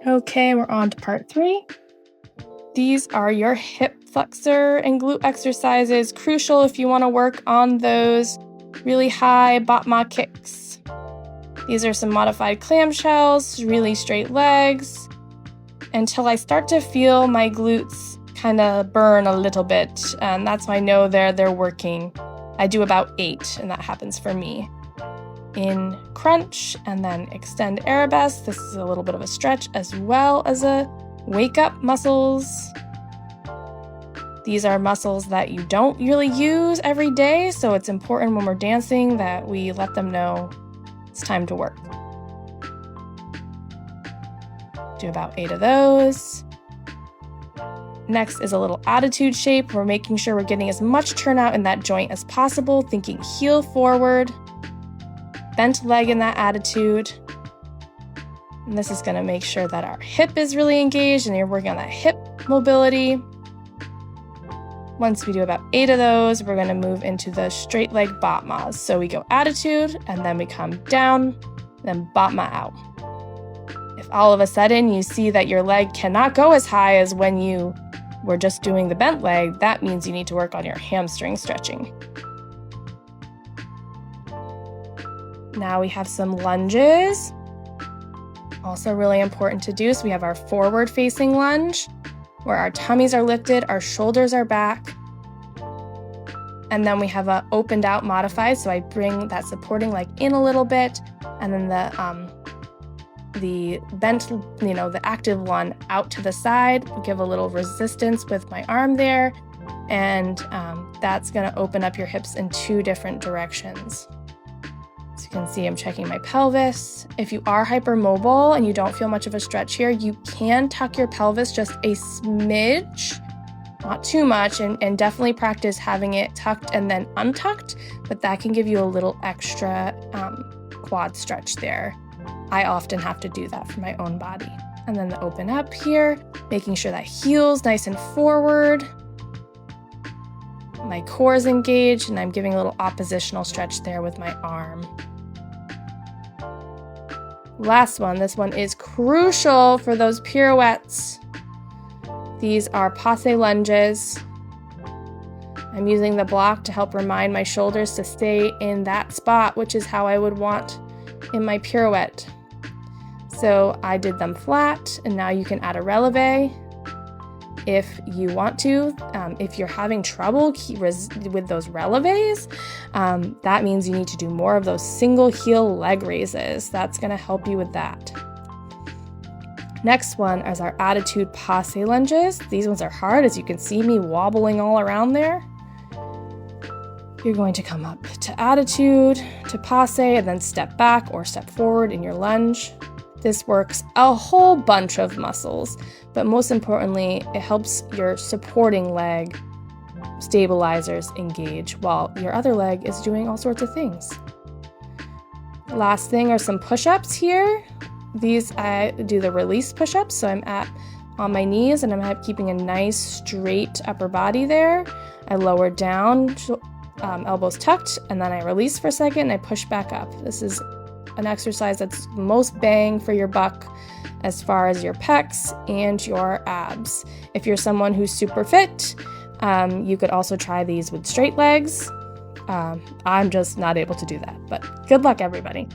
Okay, we're on to part 3. These are your hip flexor and glute exercises, crucial if you want to work on those really high batma kicks. These are some modified clamshells, really straight legs, until I start to feel my glutes kind of burn a little bit, and that's how I know they're working. I do about 8, and that happens for me. In crunch, and then extend arabesque. This is a little bit of a stretch as well as a wake up muscles. These are muscles that you don't really use every day, so it's important when we're dancing that we let them know it's time to work. Do about 8 of those. Next is a little attitude shape. We're making sure we're getting as much turnout in that joint as possible, thinking heel forward, bent leg in that attitude. And this is going to make sure that our hip is really engaged and you're working on that hip mobility. Once we do about 8 of those, we're going to move into the straight leg batmas. So we go attitude, and then we come down, then batma out. If all of a sudden you see that your leg cannot go as high as when you were just doing the bent leg, that means you need to work on your hamstring stretching. Now we have some lunges. Also really important to do. So we have our forward facing lunge, where our tummies are lifted, our shoulders are back. And then we have a opened out modified. So I bring that supporting leg in a little bit, and then the bent, the active one out to the side. Give a little resistance with my arm there. And that's gonna open up your hips in 2 different directions. So you can see I'm checking my pelvis. If you are hypermobile and you don't feel much of a stretch here, you can tuck your pelvis just a smidge, not too much, and definitely practice having it tucked and then untucked, but that can give you a little extra quad stretch there. I often have to do that for my own body. And then the open up here, making sure that heel's nice and forward. My core is engaged, and I'm giving a little oppositional stretch there with my arm. Last one, this one is crucial for those pirouettes. These are passe lunges. I'm using the block to help remind my shoulders to stay in that spot, which is how I would want in my pirouette. So I did them flat, and now you can add a releve if you want to. If you're having trouble with those releves, that means you need to do more of those single heel leg raises. That's going to help you with that. Next one is our attitude passe lunges. These ones are hard, as you can see me wobbling all around there. You're going to come up to attitude, to passe, and then step back or step forward in your lunge. This works a whole bunch of muscles, but most importantly, it helps your supporting leg stabilizers engage while your other leg is doing all sorts of things. Last thing are some push-ups here. These I do the release push-ups, so I'm on my knees and I'm keeping a nice straight upper body there. I lower down, elbows tucked, and then I release for a second and I push back up. This is an exercise that's most bang for your buck as far as your pecs and your abs. If you're someone who's super fit, you could also try these with straight legs. I'm just not able to do that, but good luck, everybody.